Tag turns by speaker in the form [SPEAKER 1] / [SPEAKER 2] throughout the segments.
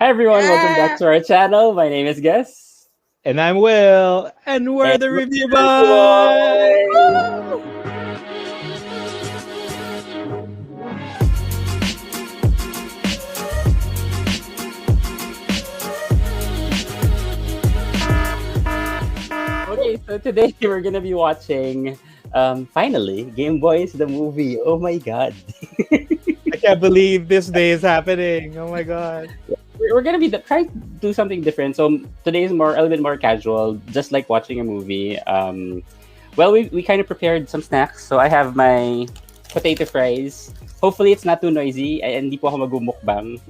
[SPEAKER 1] Hi everyone, welcome back to our channel. My name is Gus.
[SPEAKER 2] And I'm Will, and we're
[SPEAKER 1] And
[SPEAKER 2] the
[SPEAKER 1] we're
[SPEAKER 2] Review
[SPEAKER 1] the
[SPEAKER 2] Boys!
[SPEAKER 1] Okay, so today we're gonna be watching finally Gameboys The Movie. Oh my god.
[SPEAKER 2] I can't believe this day is happening. Oh my god.
[SPEAKER 1] We're gonna be trying to do something different. So today is a little bit more casual, just like watching a movie. Well, we kind of prepared some snacks. So I have my potato fries. Hopefully it's not too noisy. Hindi po ako magmumukbang.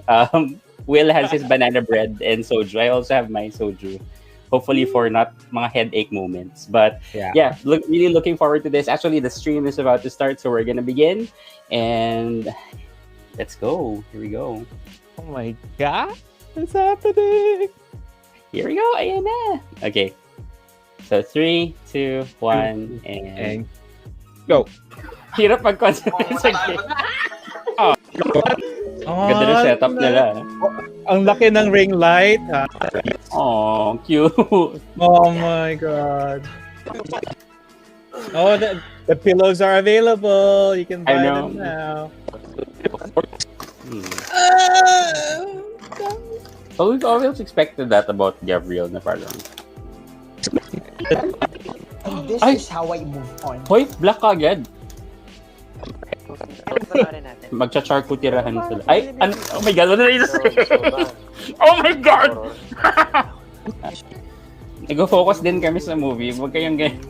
[SPEAKER 1] Will has his banana bread and soju. I also have my soju. Hopefully for not mga headache moments. But yeah, really looking forward to this. Actually, the stream is about to start, so we're gonna begin. And let's go. Here we go.
[SPEAKER 2] Oh my god. What's happening?
[SPEAKER 1] Here we go. Ayan na. Okay. So 3, 2, 1, and
[SPEAKER 2] go.
[SPEAKER 1] Hirap mag-concentrate sa game. Oh. Ganda na setup nila.
[SPEAKER 2] Ang laki ng ring light.
[SPEAKER 1] Oh, cute.
[SPEAKER 2] Oh my god. Oh, the pillows are available. You can buy them now.
[SPEAKER 1] So we've always expected that about Gavreel na parang.
[SPEAKER 3] And this is how I move on.
[SPEAKER 1] Hoy, black ka agad. Magcha-charcutirahan sila. Ay, oh my god, ano na yun? Oh my god! Nag-focus din kami sa movie. Huwag kayong ganyan.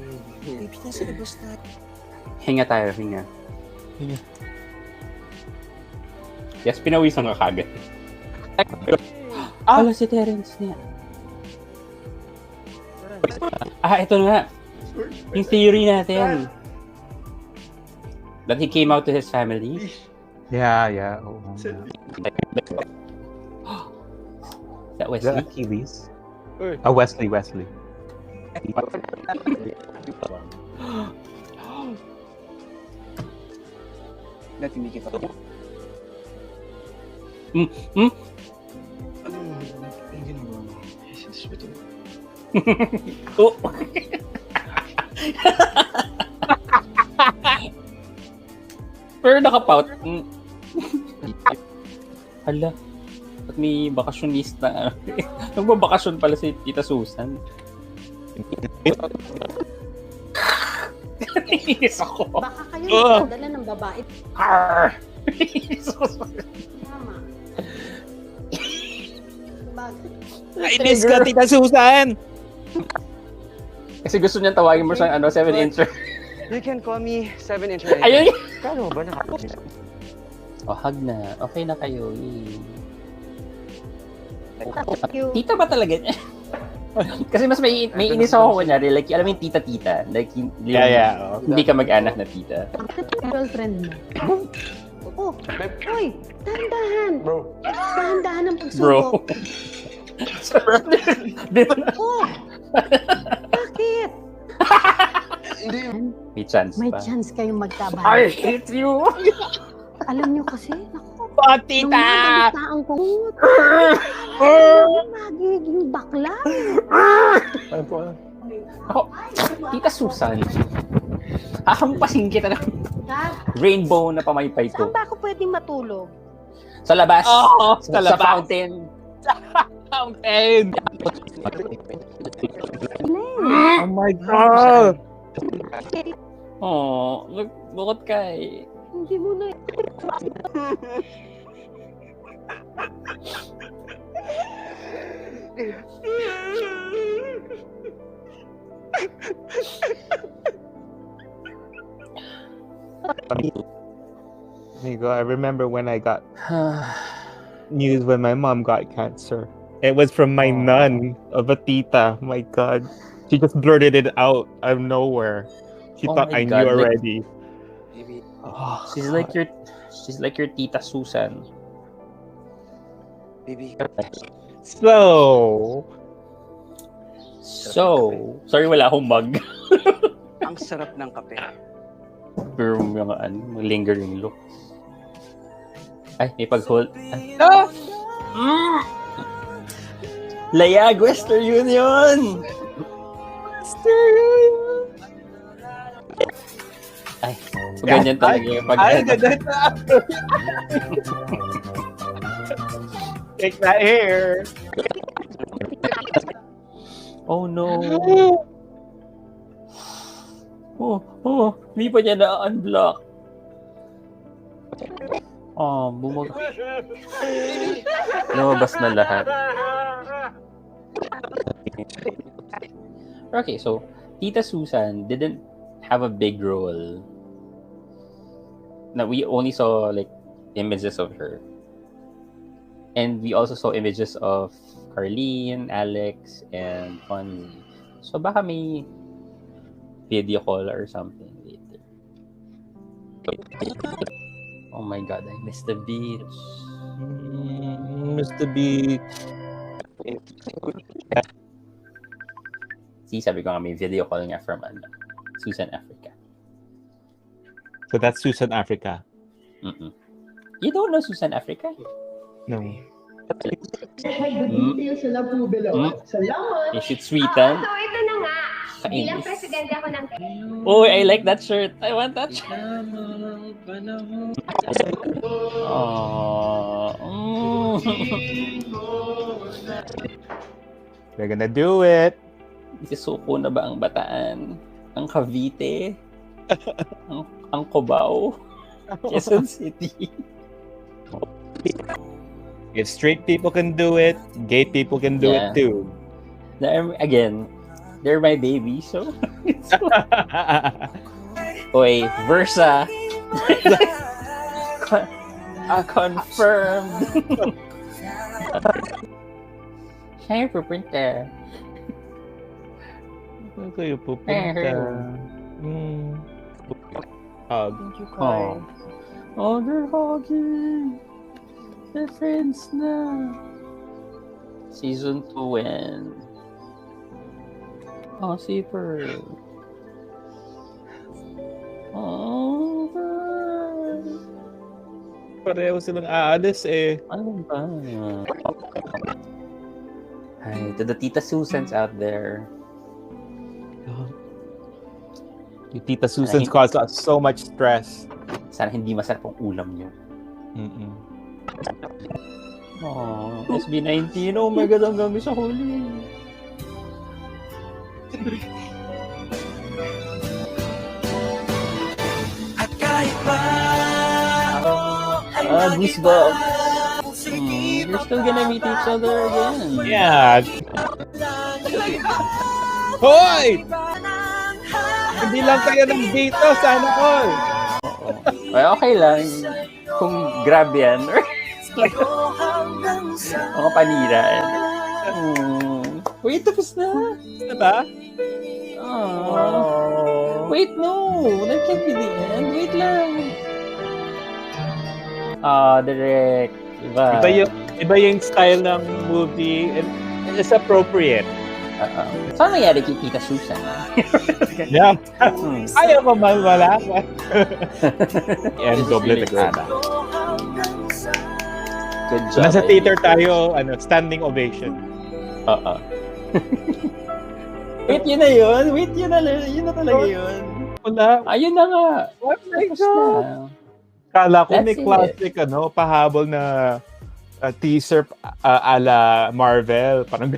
[SPEAKER 1] Hinga tayo, hinga. Yes, pinawisan ka kagad. Wala si Terrence niya. Ito na. Yung theory natin. That he came out to his family.
[SPEAKER 2] Yeah. Oh,
[SPEAKER 1] That Wesley?
[SPEAKER 2] Achilles. Wesley.
[SPEAKER 3] Natimikit ako. Ang ginagawa mo?
[SPEAKER 1] Oh! Pero nakapout. Hala. At may bakasyonista. Nagbabakasyon pala si Tita Susan. Inis ako.
[SPEAKER 4] Baka kayo nagdala ng babae. Tama.
[SPEAKER 2] Inis ka, Tita Susan!
[SPEAKER 1] Kasi gusto niya tawagin mo siyang 7-incher.
[SPEAKER 3] You can call me 7-inch.
[SPEAKER 1] Ayun!
[SPEAKER 3] Kano ba na?
[SPEAKER 1] Oh, hug na. Okay na kayo.
[SPEAKER 4] Cute.
[SPEAKER 1] Tita ba talaga? Kasi mas may inis ako kunyari. Like, alam mo yung tita-tita. Like, hindi ka mag-anak na tita.
[SPEAKER 4] Girlfriend mo. Oh, uy, dahan-dahan.
[SPEAKER 3] Bro.
[SPEAKER 4] Dahan-dahan ang
[SPEAKER 1] Bro.
[SPEAKER 4] pagsubok. Oh, bakit?
[SPEAKER 3] Hindi.
[SPEAKER 1] May chance
[SPEAKER 4] May
[SPEAKER 1] pa.
[SPEAKER 4] chance kayong magkabali.
[SPEAKER 1] I hate you!
[SPEAKER 4] Alam nyo kasi, naku,
[SPEAKER 2] Oh, Tita!
[SPEAKER 4] ang kungot. Magiging bakla.
[SPEAKER 1] Ako, Tita Susan. Hahampasin kita ng rainbow na pamaypay ko.
[SPEAKER 4] Saan ba ako pwedeng matulog?
[SPEAKER 1] Sa labas.
[SPEAKER 2] Oh,
[SPEAKER 1] sa
[SPEAKER 2] labas.
[SPEAKER 1] fountain.
[SPEAKER 2] Fountain! Oh my god!
[SPEAKER 1] Oh, bukod ka eh.
[SPEAKER 4] Hindi mo na.
[SPEAKER 2] Amigo, I remember when I got news when my mom got cancer. It was from my nun of a tita. My god. She just blurted it out of nowhere. She thought I knew already.
[SPEAKER 1] Oh, she's like your Tita Susan.
[SPEAKER 3] Baby.
[SPEAKER 2] So,
[SPEAKER 1] sorry wala akong mug.
[SPEAKER 3] Ang sarap ng kape.
[SPEAKER 1] Pero mga lingering look. Ay, may pag-hold. Layag, Western Union! Ay, ganyan talaga yung
[SPEAKER 2] Ay, ganyan na. Take that hair.
[SPEAKER 1] Oh no. Hindi pa niya na-unblock. Lumabas na lahat. Okay, so Tita Susan didn't have a big role. Now we only saw like images of her. And we also saw images of Carlene, Alex, and Fonzie. So baka may video call or something later. Oh my god, I missed the beach.
[SPEAKER 2] Mr. B.
[SPEAKER 1] See, sabi ko nga may video call nga from Susan Africa.
[SPEAKER 2] So that's Susan Africa.
[SPEAKER 1] Mm-mm. You don't know Susan Africa?
[SPEAKER 2] No.
[SPEAKER 1] Is it sweetan?
[SPEAKER 5] So ito na nga. Bilang
[SPEAKER 1] Kainis.
[SPEAKER 5] presidente ako ng...
[SPEAKER 1] Oh, I like that shirt. I want that shirt.
[SPEAKER 2] We're gonna do it.
[SPEAKER 1] Isisuko na ba ang Bataan? Ang Cavite? ang Cubao? Quezon City?
[SPEAKER 2] If straight people can do it, gay people can do it too.
[SPEAKER 1] Again, they're my babies, so... Oy, Versa! Confirmed! Siya yung pupunta.
[SPEAKER 2] Saan kayo pupunta? Hug.
[SPEAKER 1] Oh, they're hugging! They're friends na! Season 2 when? Oh, si Pearl. Oh, God.
[SPEAKER 2] Pareho silang aalis eh.
[SPEAKER 1] Ano ba? Hi, to the Tita Susans out there.
[SPEAKER 2] Yung Tita Susan's caused us so much stress.
[SPEAKER 1] Sana hindi masarap ang ulam niyo. Oh, SB19. Oh my God, hanggang sa huli.
[SPEAKER 6] At kahit pa
[SPEAKER 1] Goosebumps. You're still gonna meet each other again.
[SPEAKER 2] Yeah. Hoy! Hindi lang kayo nandito, sana all.
[SPEAKER 1] Ay, okay lang. Kung grab yan. Mga panira. Wait, tapos na.
[SPEAKER 2] Diba?
[SPEAKER 1] Wait, no. That can't be the end. Wait lang. Direct.
[SPEAKER 2] Iba yung style ng movie and it's appropriate.
[SPEAKER 1] Saan nangyari kay Tita Susan?
[SPEAKER 2] Yeah. Ayaw ko mawala. And doble de cara.
[SPEAKER 1] Good job.
[SPEAKER 2] Nasa theater tayo, standing ovation.
[SPEAKER 1] Wait, yun na yun. Wait, yun na talaga yun.
[SPEAKER 2] Wala.
[SPEAKER 1] Ayun na nga.
[SPEAKER 2] Oh my
[SPEAKER 1] Tapos
[SPEAKER 2] God.
[SPEAKER 1] na.
[SPEAKER 2] Kala ko
[SPEAKER 1] That's
[SPEAKER 2] may
[SPEAKER 1] it.
[SPEAKER 2] classic, pahabol na teaser ala Marvel. Parang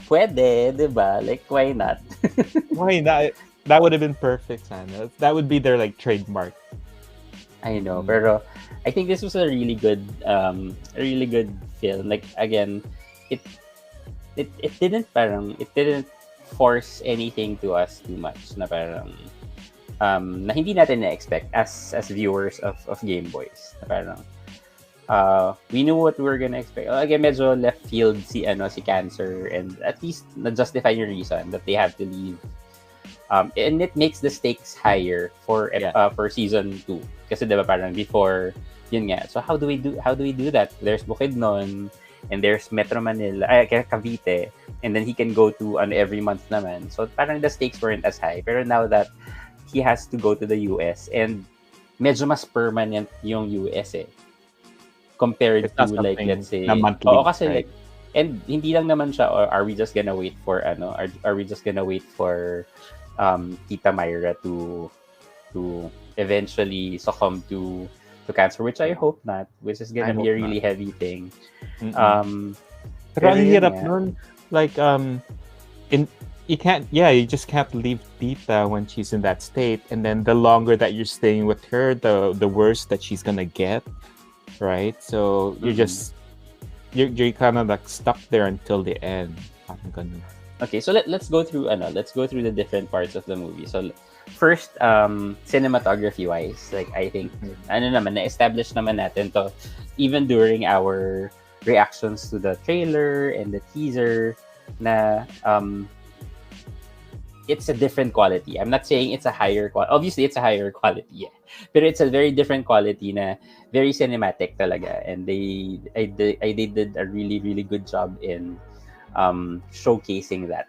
[SPEAKER 1] Pwede, di ba? Like, why not?
[SPEAKER 2] why not? That would have been perfect, sana. That would be their trademark.
[SPEAKER 1] I know, pero I think this was a really good film. Like, again, it didn't force anything to us too much na parang na hindi natin na-expect as viewers of Gameboys. Na parang we knew what we were gonna expect. Again, medyo left field si Cancer, and at least na-justify yung reason that they had to leave. And it makes the stakes higher for season 2. Kasi diba parang before, yun nga. So how do we do that? There's Bukidnon, and there's Metro Manila, Cavite, and then he can go to every month naman. So parang the stakes weren't as high. Pero now that he has to go to the US, and medyo mas permanent yung US compared to like, let's say,
[SPEAKER 2] na monthly,
[SPEAKER 1] kasi
[SPEAKER 2] right?
[SPEAKER 1] like, And hindi lang naman siya, or are we just gonna wait for are we just gonna wait for Tita Myra to eventually succumb to cancer, which I hope not, which is gonna
[SPEAKER 2] I
[SPEAKER 1] be a
[SPEAKER 2] hope
[SPEAKER 1] really heavy thing.
[SPEAKER 2] Mm-mm.
[SPEAKER 1] Pero
[SPEAKER 2] Pero ang
[SPEAKER 1] yun
[SPEAKER 2] hirap
[SPEAKER 1] nga.
[SPEAKER 2] nun. Like, you just can't leave Tita when she's in that state. And then the longer that you're staying with her, the worse that she's gonna get. Right? So you're just, you're kind of like stuck there until the end. Parang ganun.
[SPEAKER 1] Okay, so let's go through the different parts of the movie. So first, cinematography wise, like I think na-establish naman natin to even during our reactions to the trailer and the teaser na it's a different quality. I'm not saying it's a higher quality. Obviously, it's a higher quality, yeah. But it's a very different quality na very cinematic talaga. And they did a really, really good job in showcasing that.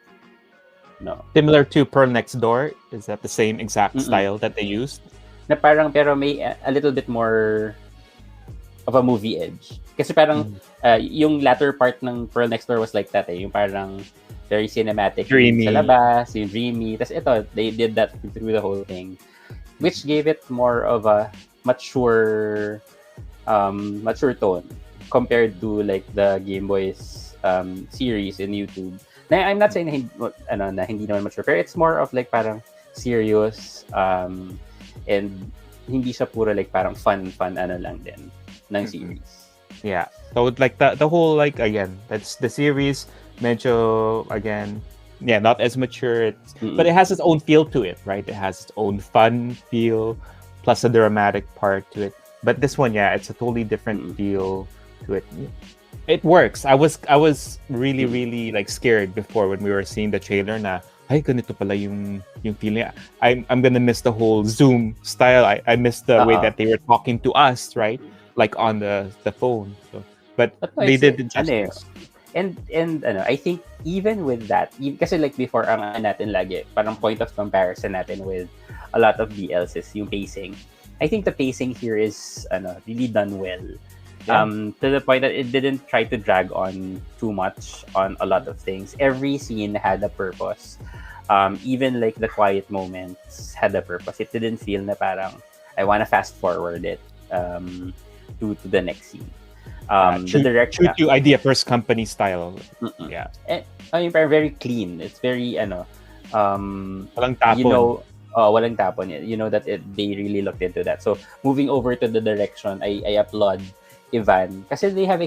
[SPEAKER 1] No.
[SPEAKER 2] Similar to Pearl Next Door, is that the same exact style that they used?
[SPEAKER 1] Na parang, pero may a little bit more of a movie edge. Kasi parang yung latter part ng Pearl Next Door was like that eh. Yung parang very cinematic.
[SPEAKER 2] Dreamy.
[SPEAKER 1] Sa labas, yung dreamy. Tapos ito, they did that through the whole thing. Which gave it more of a mature tone compared to like the Gameboys series in YouTube. Na, I'm not saying na hindi naman mature, pero it's more of like parang serious and hindi siya puro like parang fun lang din ng series.
[SPEAKER 2] Yeah. So like the whole, like, again, that's the series medyo, again, not as mature, but it has its own feel to it, right? It has its own fun feel plus a dramatic part to it. But this one, it's a totally different feel to it. It works. I was really, really like scared before when we were seeing the trailer na, ay, ganito pala yung feeling. I'm gonna miss the whole Zoom style. I missed the way that they were talking to us, right? Like on the phone. So, but they did it justice.
[SPEAKER 1] And I think even with that, kasi like before, ang natin lagi, parang point of comparison natin with a lot of DLs is yung pacing. I think the pacing here is really done well. To the point that it didn't try to drag on too much on a lot of things. Every scene had a purpose. Even like the quiet moments had a purpose. It didn't feel na parang I want to fast forward it to the next scene. The direction
[SPEAKER 2] to Ideafirst Company style. Yeah.
[SPEAKER 1] And, I mean, very clean. It's very
[SPEAKER 2] walang tapon.
[SPEAKER 1] You know, walang tapon. You know that they really looked into that. So moving over to the direction, I applaud Ivan kasi they have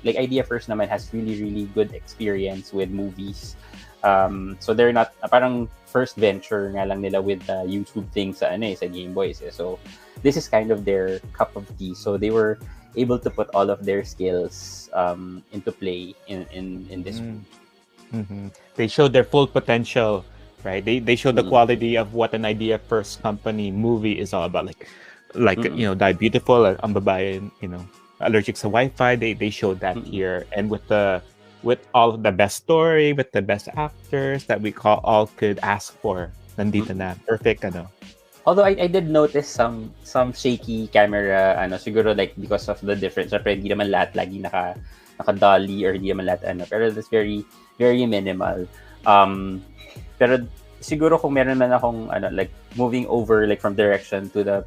[SPEAKER 1] like Ideafirst naman has really, really good experience with movies. So they're not parang first venture nga lang nila with the YouTube thing sa Gameboys. So this is kind of their cup of tea. So they were able to put all of their skills into play in this movie.
[SPEAKER 2] Mm-hmm. They showed their full potential, right? They showed the quality of what an Ideafirst Company movie is all about. Like Die Beautiful, ang babae, allergic sa Wi-Fi. They showed that here, and with all of the best story, with the best actors that we all could ask for, nandito na. Perfect,
[SPEAKER 1] Although I did notice some shaky camera, siguro like because of the difference. Siyempre, hindi naman lahat lagi naka-dolly or hindi naman lahat pero that's very, very minimal. Pero siguro kung meron man akong like moving over like from direction to the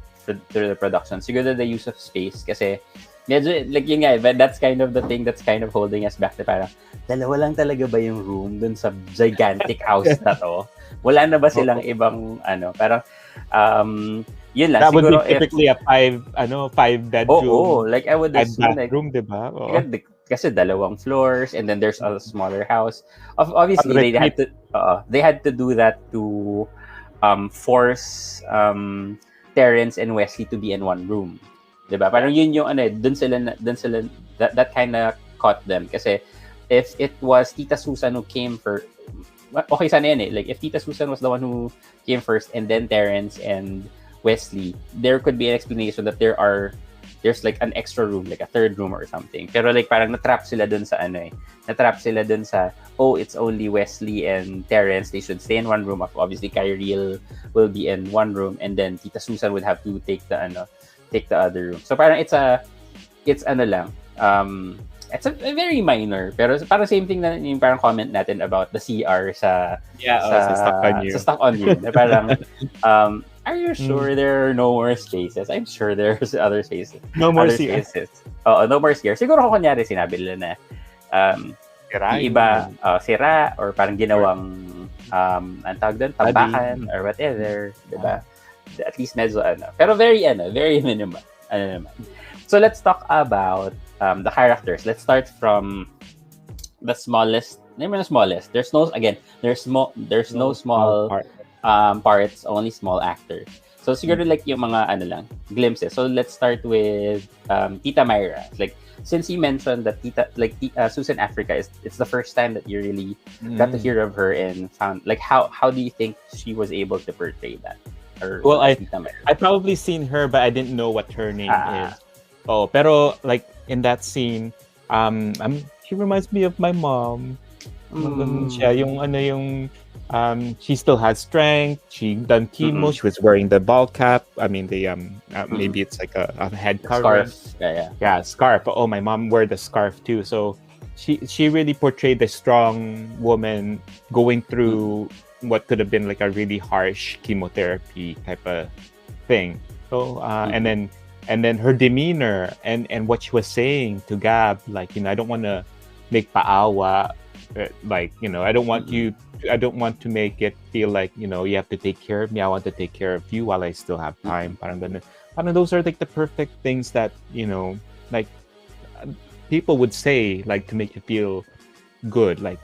[SPEAKER 1] production, siguro the use of space kasi medyo like yun nga, but that's kind of the thing that's kind of holding us back na parang dalawa lang talaga ba yung room dun sa gigantic house na to? Wala na ba silang ibang parang yun lang
[SPEAKER 2] that
[SPEAKER 1] siguro
[SPEAKER 2] would be typically a five bedroom.
[SPEAKER 1] like I would assume like
[SPEAKER 2] room, diba?
[SPEAKER 1] Kasi dalawang floors and then there's a smaller house. Obviously they had to do that to force Terrence and Wesley to be in one room. Diba? Parang yun yung dun sila that kind of caught them kasi if it was Tita Susan who came first, okay sana yan like if Tita Susan was the one who came first and then Terrence and Wesley, there could be an explanation that there's like an extra room, like a third room or something. Pero like parang natrap sila dun sa it's only Wesley and Terrence, they should stay in one room. Obviously Gavreel will be in one room and then Tita Susan would have to take the other room. So parang it's lang. It's a very minor, pero parang same thing na yung parang comment natin about the CR sa
[SPEAKER 2] Stuck on you.
[SPEAKER 1] sa Stuck on You. Na parang, are you sure there are no more spaces? I'm sure there's other spaces.
[SPEAKER 2] No more
[SPEAKER 1] other
[SPEAKER 2] CR.
[SPEAKER 1] spaces. Oo, no more CR. Siguro kung kunyari sinabi nila na
[SPEAKER 2] Sira
[SPEAKER 1] yung iba sira or parang ginawang ang tawag doon, tambakan or whatever, diba? At least medyo pero very minimal. Naman. So let's talk about the characters. Let's start from the smallest. Never the smallest. There's no small parts, only small actors. So siguro like yung mga glimpses. So let's start with Tita Myra. Like since you mentioned that Susan Africa it's the first time that you really got to hear of her and found like how do you think she was able to portray that? Or Tita Myra?
[SPEAKER 2] I probably seen her but I didn't know what her name is. Oh, pero like in that scene, she reminds me of my mom. Siya yung she still has strength. She done chemo. She was wearing the ball cap. I mean the maybe it's like a head covering.
[SPEAKER 1] Scarf.
[SPEAKER 2] Yeah, scarf. Oh, my mom wore the scarf too. So she really portrayed the strong woman going through what could have been like a really harsh chemotherapy type of thing. So and then her demeanor and what she was saying to Gab, like, I don't want to make paawa, like, I don't want to make it feel like, you have to take care of me. I want to take care of you while I still have time. Parang those are like the perfect things that, like people would say, like, to make you feel good. Like,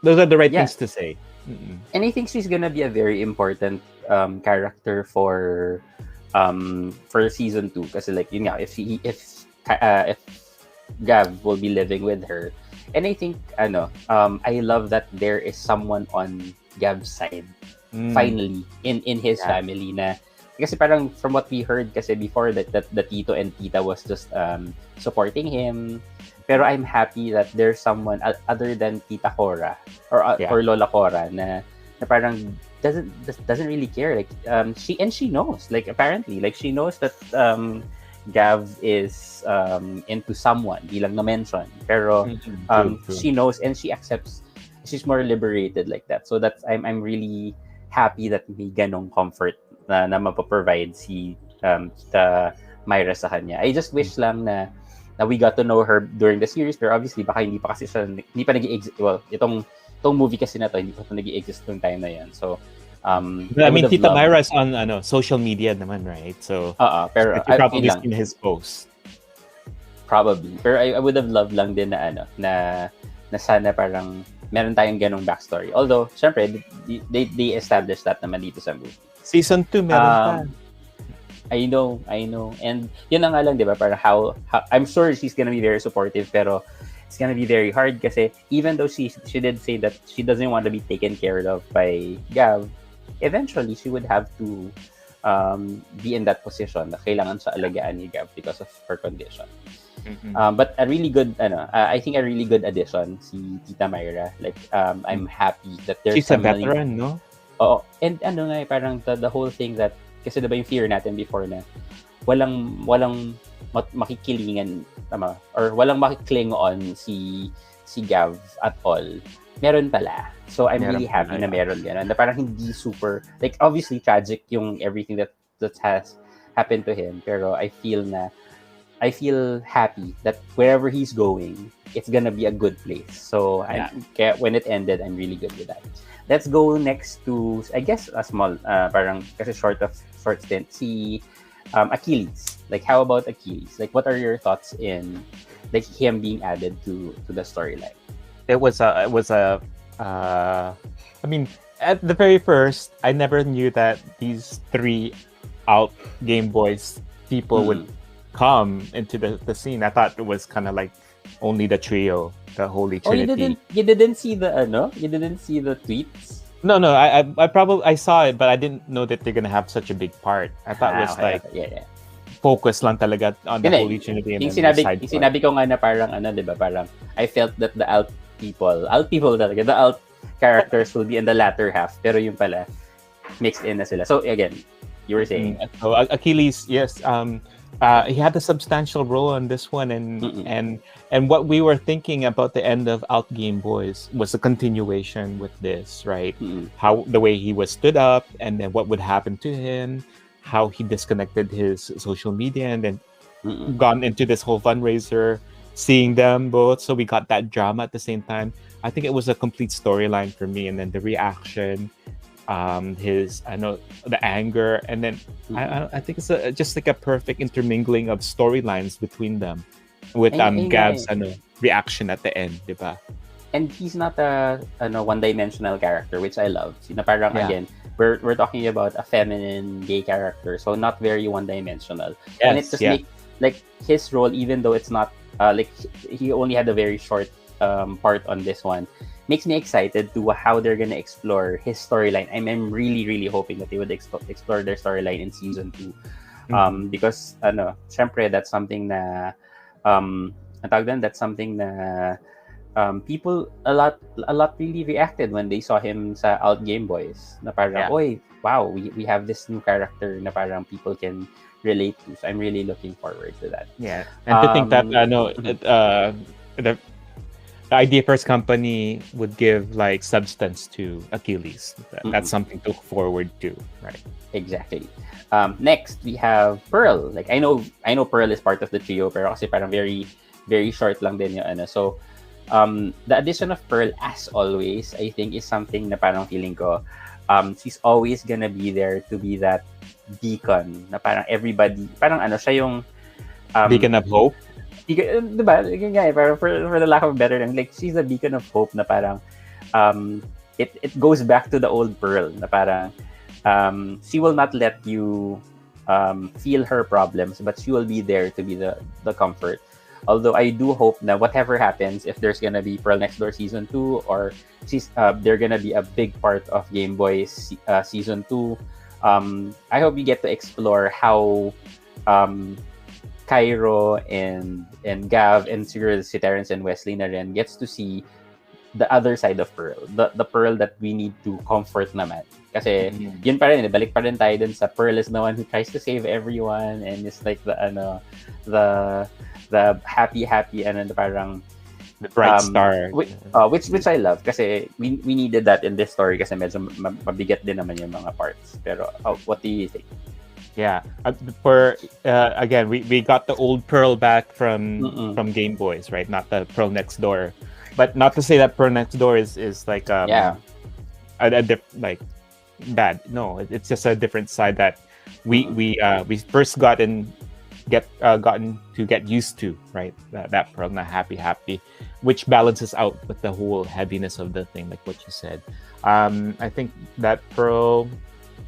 [SPEAKER 2] those are the right things to say.
[SPEAKER 1] And I think she's gonna be a very important character for season 2 kasi like yun nga, if Gav will be living with her, and I think I love that there is someone on Gav's side finally in his family na kasi parang from what we heard kasi before that the Tito and Tita was just supporting him, pero I'm happy that there's someone other than Tita Cora or Lola Cora na parang doesn't really care, like she knows, like apparently like she knows that Gav is into someone, di lang na-mention, pero she knows and she accepts. She's more liberated like that, so that's I'm really happy that may ganong comfort na mapaprovide si Tita Myra sa kanya. I just wish lang na we got to know her during the series, pero obviously baka hindi pa nag-i-exist. Well, itong movie kasi na to hindi pa nag-i-exist nung time na yan. So
[SPEAKER 2] I mean, Tita Myra is on social media naman, right? So
[SPEAKER 1] pero
[SPEAKER 2] you probably seen his posts.
[SPEAKER 1] Probably. Pero I would have loved lang din na sana parang meron tayong ganong backstory. Although, syempre, they established that naman dito sa movie.
[SPEAKER 2] Season 2 meron pa.
[SPEAKER 1] I know. And yun na nga lang, di ba? Parang how I'm sure she's gonna be very supportive, pero it's gonna be very hard kasi even though she did say that she doesn't want to be taken care of by Gav, eventually she would have to be in that position na kailangan siya alagaan ni Gav because of her condition. But a really good I think a really good addition si Tita Myra. Like I'm happy that there's
[SPEAKER 2] she's a veteran, no?
[SPEAKER 1] Oo. And parang the whole thing that kasi diba yung fear natin before na walang makikilingan or walang makikling on si Gav at all. Meron pala. So I'm really happy na meron gano'n. Na parang hindi super, like obviously tragic yung everything that has happened to him, pero I feel happy that wherever he's going, it's gonna be a good place. So when it ended, I'm really good with that. Let's go next to, I guess, a small, parang kasi short stint, si Achilles. Like, how about Achilles? Like, what are your thoughts in like him being added to the storyline?
[SPEAKER 2] It was a I mean, at the very first, I never knew that these 3 out Game Boys people would come into the scene. I thought it was kind of like only the trio, the Holy Trinity.
[SPEAKER 1] You didn't see the You didn't see the tweets?
[SPEAKER 2] No, I probably saw it, but I didn't know that they're gonna have such a big part. I thought it was like focus lang talaga on the Holy Trinity and
[SPEAKER 1] yung
[SPEAKER 2] then the side
[SPEAKER 1] sinabi ko nga na parang diba, parang I felt that the alt people talaga, the alt characters will be in the latter half, pero yung pala mixed in na sila. So again, you were saying
[SPEAKER 2] so Achilles, yes, he had a substantial role on this one,
[SPEAKER 1] Mm-mm.
[SPEAKER 2] and what we were thinking about the end of Out Game Boys was a continuation with this, right?
[SPEAKER 1] Mm-mm.
[SPEAKER 2] How the way he was stood up, and then what would happen to him, how he disconnected his social media, and then
[SPEAKER 1] Mm-mm.
[SPEAKER 2] gone into this whole fundraiser, seeing them both. So we got that drama at the same time. I think it was a complete storyline for me, and then the reaction, his I know the anger, and then I think it's just like a perfect intermingling of storylines between them, with
[SPEAKER 1] Ayun nga
[SPEAKER 2] Gav's
[SPEAKER 1] eh.
[SPEAKER 2] reaction at the end, diba?
[SPEAKER 1] And he's not a one-dimensional character, which I love. Na parang
[SPEAKER 2] Yeah.
[SPEAKER 1] again, we're talking about a feminine gay character, so not very one-dimensional. And it
[SPEAKER 2] Yes,
[SPEAKER 1] just
[SPEAKER 2] yeah.
[SPEAKER 1] make like his role, even though it's not like he only had a very short part on this one, makes me excited to how they're gonna explore his storyline. I'm really really hoping that they would explore their storyline in season 2. Because syempre that's something na ang tawag doon, that's something na people a lot really reacted when they saw him sa Out Game Boys. Na parang,
[SPEAKER 2] Yeah.
[SPEAKER 1] oy, wow, we have this new character na parang people can relate to. So I'm really looking forward to that.
[SPEAKER 2] Yeah, and to think that the Ideafirst Company would give like substance to Achilles. That's something to look forward to, right?
[SPEAKER 1] Exactly. Next we have Pearl. Like I know Pearl is part of the trio, pero kasi parang very very short lang din yung ano. So the addition of Pearl, as always, I think is something na parang feeling ko she's always gonna be there to be that beacon na parang everybody, parang siya yung
[SPEAKER 2] Beacon of hope.
[SPEAKER 1] diba? Yun nga eh, parang for the lack of a better term, like she's a beacon of hope na parang it goes back to the old Pearl na parang she will not let you feel her problems, but she will be there to be the comfort. Although I do hope that whatever happens, if there's gonna be Pearl Next Door season 2, or they're gonna be a big part of Game Boys season 2, I hope we get to explore how Cairo and Gav and siguro si Terrence and Wesley na rin gets to see the other side of Pearl, the Pearl that we need to comfort naman. Kasi yun pa rin, balik pa rin tayo dun sa Pearl is the one who tries to save everyone and is like the happy and parang
[SPEAKER 2] The bright star.
[SPEAKER 1] which I love kasi we needed that in this story kasi medyo mabigat din naman yung mga parts. Pero what do you think?
[SPEAKER 2] Yeah, again, we got the old Pearl back from Game Boys, right? Not the Pearl Next Door, but not to say that Pearl Next Door is like a like bad. No, it's just a different side that we first gotten to get used to, right? That Pearl na happy, which balances out with the whole heaviness of the thing, like what you said. I think that Pearl.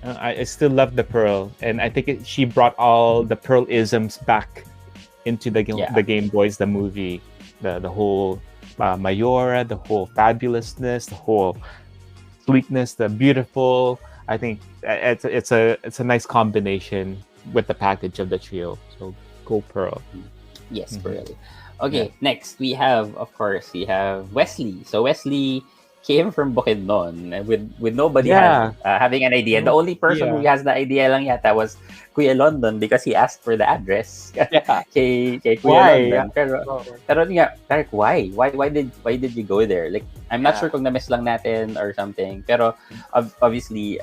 [SPEAKER 2] I still love the Pearl, and I think she brought all the Pearl-isms back into the Game Boys, the movie, the whole Mayora, the whole fabulousness, the whole sweetness, the beautiful. I think it's a nice combination with the package of the trio. So go Pearl.
[SPEAKER 1] Yes, Pearl. Okay, next we have Wesley. So Wesley came from Bukidnon with nobody having an idea. The only person who has the idea lang yata was Kuya London because he asked for the address kay Kuya London. Pero nga, like, why did you go there? Like, I'm not sure kung na-miss lang natin or something. Pero obviously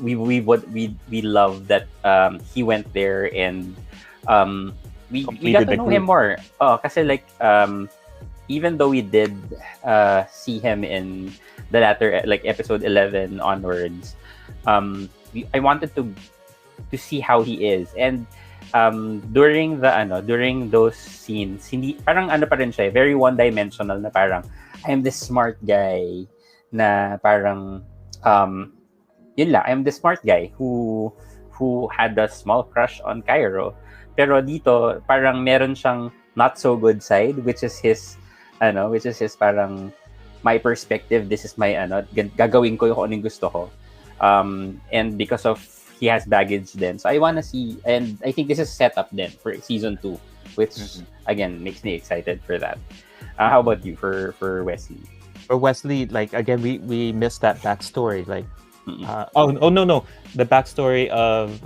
[SPEAKER 1] we love that he went there and we got to know him more. Kasi like even though we did see him in the latter, like episode 11 onwards, I wanted to see how he is. And during those scenes, hindi parang pa rin siya, very one-dimensional na parang I'm this smart guy na parang yun lang, I'm the smart guy who had a small crush on Cairo. Pero dito parang meron siyang not so good side, which is his parang my perspective, this is my gagawin ko yung kung anong gusto ko, and because of he has baggage then, so I wanna see, and I think this is set up then for season 2, which again makes me excited for that. How about you for Wesley?
[SPEAKER 2] For Wesley, like again, we missed that backstory, like no, the backstory of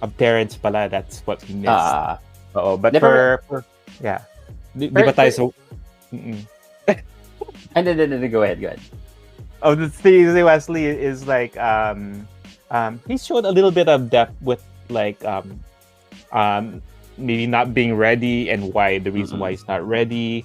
[SPEAKER 2] of Terrence pala. That's what we missed. But
[SPEAKER 1] Never-
[SPEAKER 2] for yeah. Di
[SPEAKER 1] Per-
[SPEAKER 2] ba tayo
[SPEAKER 1] per-
[SPEAKER 2] so... Mm-mm.
[SPEAKER 1] And then go ahead.
[SPEAKER 2] Oh, the thing is, Wesley is like he showed a little bit of depth with like maybe not being ready and why the reason why he's not ready.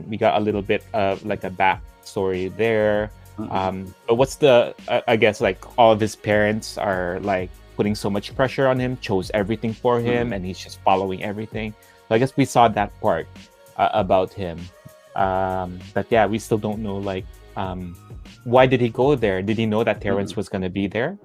[SPEAKER 2] We got a little bit of like a backstory there. But what's the I guess like all of his parents are like putting so much pressure on him, chose everything for him, and he's just following everything. So I guess we saw that part about him. But yeah, we still don't know like why did he go there? Did he know that Terrence was gonna be there?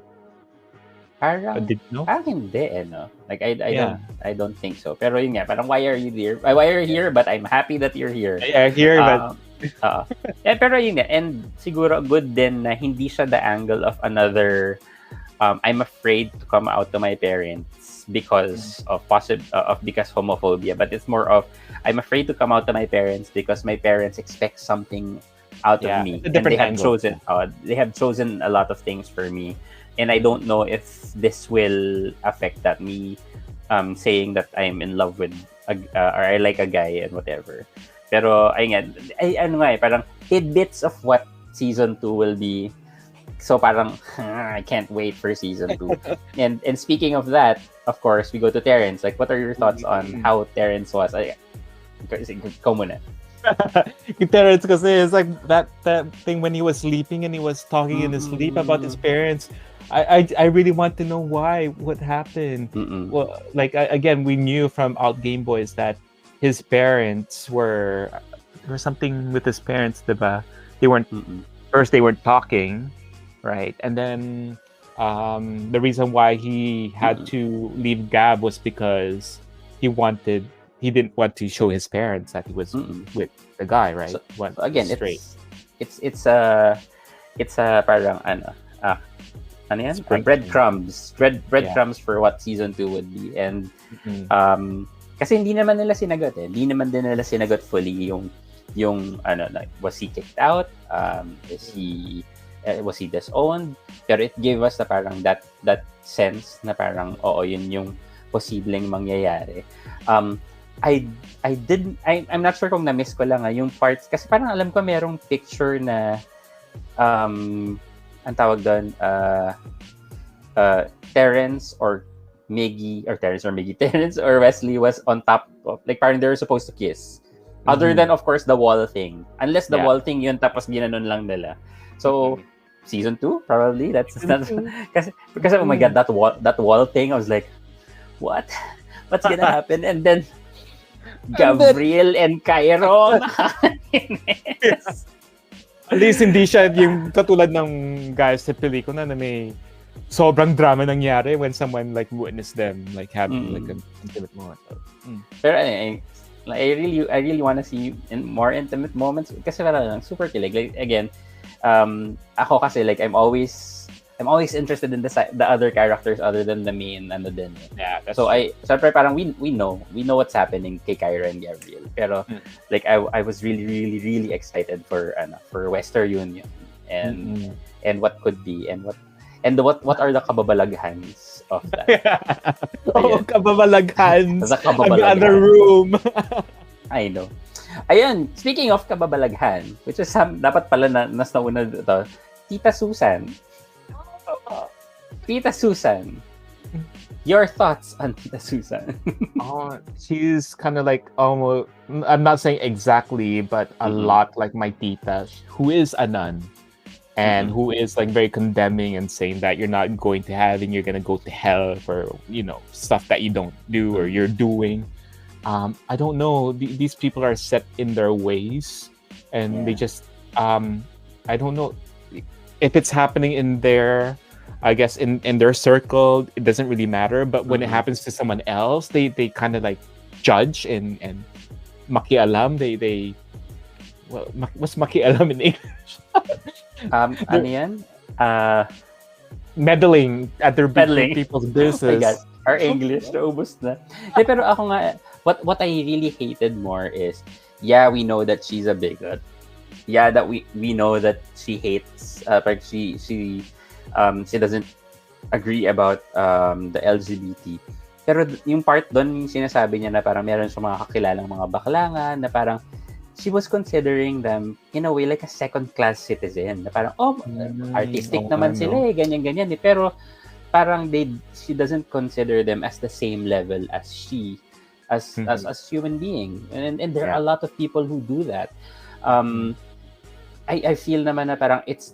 [SPEAKER 1] Parang,
[SPEAKER 2] Did you know?
[SPEAKER 1] hindi no? Like I
[SPEAKER 2] Yeah.
[SPEAKER 1] don't think so. Pero yun nga, parang why are you here? Why are you here? But I'm happy that you're here.
[SPEAKER 2] Yeah, here, but
[SPEAKER 1] Pero yun nga, and siguro good din na hindi siya the angle of another I'm afraid to come out to my parents because of because homophobia, but it's more of I'm afraid to come out to my parents because my parents expect something out of me,
[SPEAKER 2] it's a
[SPEAKER 1] and they
[SPEAKER 2] different
[SPEAKER 1] have chosen a lot of things for me, and I don't know if this will affect that me saying that I'm in love with or I like a guy and whatever. Pero ano nga parang tidbits of what season 2 will be. So parang I can't wait for season 2. and speaking of that, of course, we go to Terrence. Like, what are your thoughts on how Terrence was? Ikaw muna.
[SPEAKER 2] Terrence kasi is like that thing when he was sleeping and he was talking in his sleep about his parents. I really want to know what happened. Well, like again, we knew from Out Game Boys that his parents there was something with his parents, diba? They weren't first they weren't talking, right? And then the reason why he had to leave Gab was because he didn't want to show his parents that he was with the guy, right?
[SPEAKER 1] So again,
[SPEAKER 2] straight.
[SPEAKER 1] it's a parang breadcrumbs for what season 2 would be, and kasi hindi naman nila sinagot hindi naman din nila sinagot fully yung like, was he kicked out, was he disowned, pero it gave us na parang that sense na parang yun yung posibleng mangyayari. I'm not sure kung na-miss ko lang yung parts kasi parang alam ko merong picture na ang tawag doon Terrence or Wesley was on top of, like parang they were supposed to kiss. Other than of course the wall thing. Unless the wall thing yun tapos ginanon lang nila. So season 2 probably that's kasi oh my god, that wall thing, I was like, what's gonna happen? And then Gavreel and Cairo.
[SPEAKER 2] At least hindi siya yung katulad ng guys sa pelikula na may sobrang drama nangyari when someone like witnessed them like having like an intimate moment.
[SPEAKER 1] Pero I really want to see in more intimate moments kasi parang super kilig. Like again, ako kasi like I'm always interested in the other characters other than the main ano din.
[SPEAKER 2] Yeah.
[SPEAKER 1] So syempre parang we know what's happening kay Cairo and Gavreel. Pero like I was really excited for Western Union and what could be and what are the kababalaghans of that.
[SPEAKER 2] Kababalaghans.
[SPEAKER 1] The kababalaghan.
[SPEAKER 2] Another room.
[SPEAKER 1] I know. Ayun, speaking of kababalaghan, which is dapat pala nas nauna ito, Tita Susan. Your thoughts on Tita Susan?
[SPEAKER 2] She's kind of like almost, I'm not saying exactly, but a lot like my tita, who is a nun and who is like very condemning and saying that you're not going to heaven, you're gonna go to hell for stuff that you don't do or you're doing. I don't know. These people are set in their ways, and they just I don't know if it's happening in their, I guess in their circle, it doesn't really matter. But when it happens to someone else, they kind of like judge and makialam. They what's makialam in English?
[SPEAKER 1] Ano yan?
[SPEAKER 2] Meddling at their people's business.
[SPEAKER 1] Oh my God. Our English naubos na. Pero ako nga, what I really hated more is, we know that she's a bigot. Yeah, that we know that she hates, she doesn't agree about the LGBT. Pero yung part doon, yung sinasabi niya na parang meron siya mga kakilalang mga baklangan na parang she was considering them in a way like a second-class citizen. Na parang, artistic naman sila ganyan-ganyan eh. Pero parang she doesn't consider them as the same level as she, as human being. And there are a lot of people who do that. I feel naman na parang it's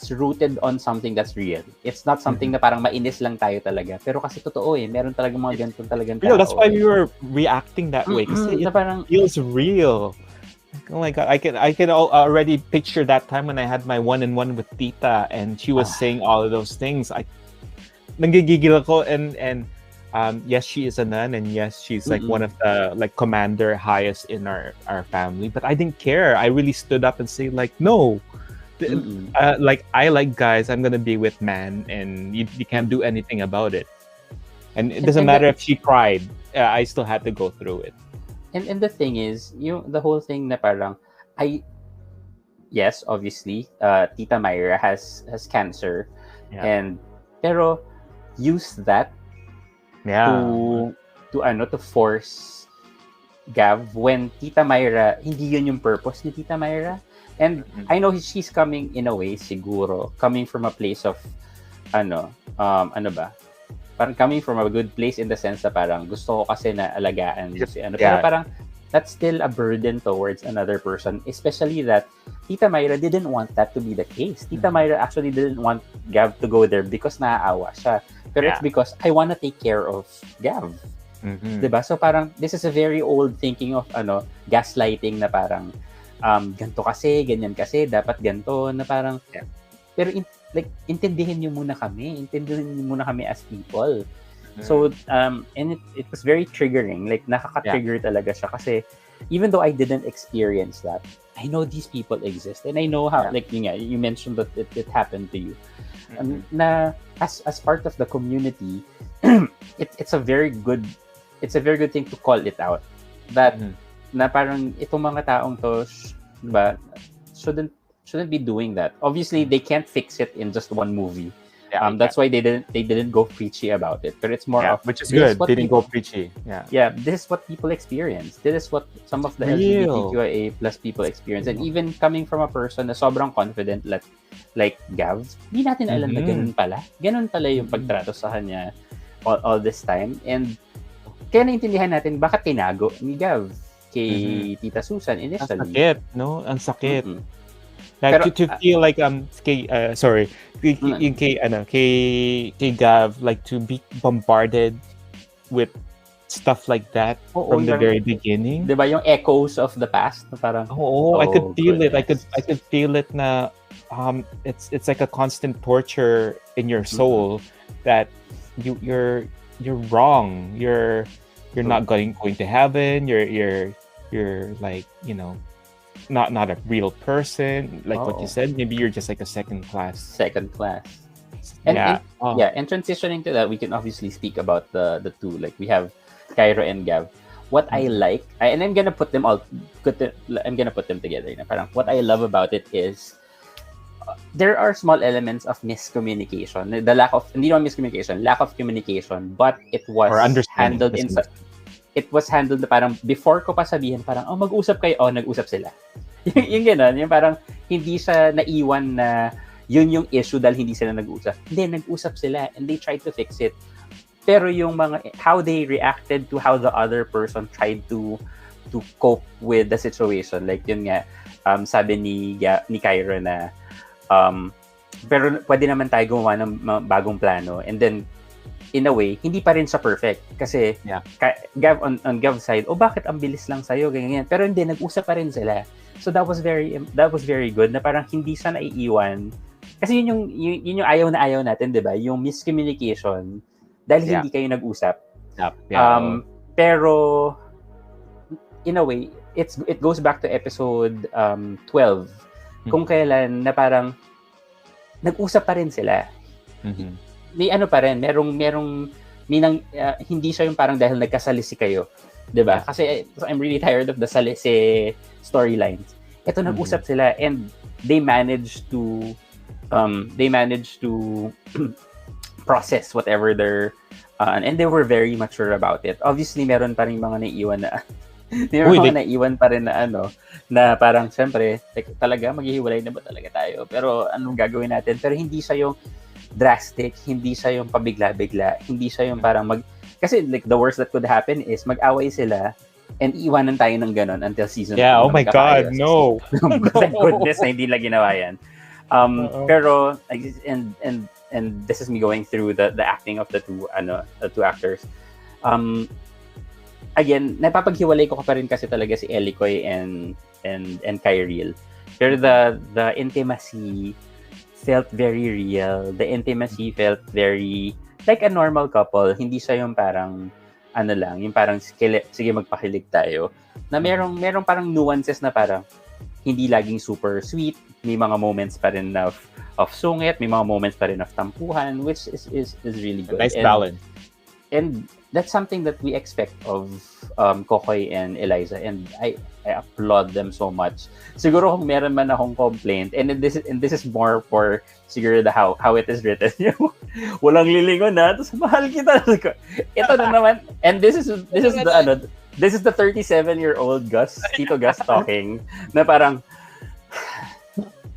[SPEAKER 1] rooted on something that's real. It's not something na parang mainis lang tayo talaga. Pero kasi totoo eh. Meron talagang mga ganitong talagang tao.
[SPEAKER 2] That's why we were reacting that way. Kasi it
[SPEAKER 1] parang,
[SPEAKER 2] feels real. Oh my God, I can already picture that time when I had my one-on-one with Tita and she was saying all of those things. Nanggigigil ako and yes, she is a nun and yes, she's like one of the like commander highest in our family. But I didn't care. I really stood up and say like, no. Like I like guys, I'm gonna be with man, and you can't do anything about it. And it doesn't matter if she cried. I still had to go through it.
[SPEAKER 1] And the thing is, the whole thing na parang yes, obviously, Tita Myra has cancer, pero use that to force Gav when Tita Myra, hindi yun yung purpose ni Tita Myra. And I know she's coming in a way, siguro, coming from a place of, parang coming from a good place in the sense na parang gusto ko kasi na alagaan si Pero parang that's still a burden towards another person, especially that Tita Myra didn't want that to be the case. Tita Myra actually didn't want Gav to go there because naaawa siya. Pero it's because I want to take care of Gav. Diba? So parang this is a very old thinking of gaslighting na parang ganto kasi, ganyan kasi, dapat ganto na parang pero intindihin niyo muna kami as people. So and it was very triggering, like nakaka-trigger talaga siya kasi even though I didn't experience that, I know these people exist and I know how like you mentioned that it happened to you. Na as part of the community, it's a very good thing to call it out that na parang itong mga taong to, diba, shouldn't be doing that. Obviously, they can't fix it in just one movie. That's why they didn't go preachy about it. But it's more of
[SPEAKER 2] which is good. They didn't go preachy.
[SPEAKER 1] This is what people experience. This is what some of the LGBTQIA plus people experience. And even coming from a person na sobrang confident like Gav, di natin alam na ganun pala. Ganun pala yung pagtrato sa kanya all this time. And kaya naintindihan natin bakit tinago ni Gav kay Tita Susan initially.
[SPEAKER 2] Ang sakit, no? Ang sakit. Like pero, to feel like kay Gav, like to be bombarded with stuff like that from the very beginning.
[SPEAKER 1] Diba yung echoes of the past? Parang
[SPEAKER 2] I could feel it. I could feel it na it's like a constant torture in your soul that you're wrong. You're not going to heaven. You're like, not a real person. Like what you said, maybe you're just like a second class.
[SPEAKER 1] And transitioning to that, we can obviously speak about the two. Like we have Cairo and Gav. What I like, and I'm gonna put them together. Parang what I love about it is there are small elements of miscommunication. The lack of communication, but it was handled in na parang before ko pa sabihin parang mag-usap kayo, nag-usap sila. yung gano'n, yung parang hindi siya naiwan na yun yung issue dahil hindi sila nag-usap. Hindi, nag-usap sila and they tried to fix it. Pero yung mga how they reacted to how the other person tried to cope with the situation, like yun nga sabi ni Cairo na pero pwede naman tayo gumawa ng bagong plano, and then in a way, hindi pa rin siya perfect. Kasi, Gav, on Gav's side, bakit ang bilis lang sa'yo, ganyan. Pero hindi, nag-usap pa rin sila. So that was very good, na parang hindi siya naiiwan. Kasi yun yung ayaw na ayaw natin, di ba? Yung miscommunication, dahil hindi kayo nag-usap. Pero, in a way, it goes back to episode 12, kung kailan na parang nag-usap pa rin sila. May pa rin, hindi siya yung parang dahil nagkasalisi kayo, 'di ba? Kasi I'm really tired of the salisi storylines. Ito nag-usap sila and they managed to they managed to process whatever their and they were very mature about it. Obviously, meron pa rin mga naiiwan na may mga naiiwan pa rin na na parang syempre talaga maghihiwalay na ba talaga tayo? Pero anong gagawin natin? Pero hindi siya yung drastic, hindi siya yung pabigla-bigla, hindi siya yung parang kasi like the worst that could happen is mag-away sila and iwanan tayo ng ganon until season 2.
[SPEAKER 2] Yeah, oh my God, no.
[SPEAKER 1] Thank goodness na hindi nila ginawa yan. Pero and this is me going through the acting of the two actors. Again, napapaghiwalay ko pa rin kasi talaga si Elikoy and Gavreel. Pero the intimacy felt very real. The intimacy felt very like a normal couple. Hindi siya yung parang yung parang sige magpakilig tayo. Na merong parang nuances na parang hindi laging super sweet. May mga moments pa rin of sungit, may mga moments pa rin of tampuhan, which is really good.
[SPEAKER 2] Nice balance.
[SPEAKER 1] And that's something that we expect of Kokoy and Eliza, and I applaud them so much. Siguro kung meron man akong complaint, and this is more for siguro how it is written. Walang lilingon na, tapos mahal kita. Ito na naman, and this is the 37-year-old Tito Gus talking, na parang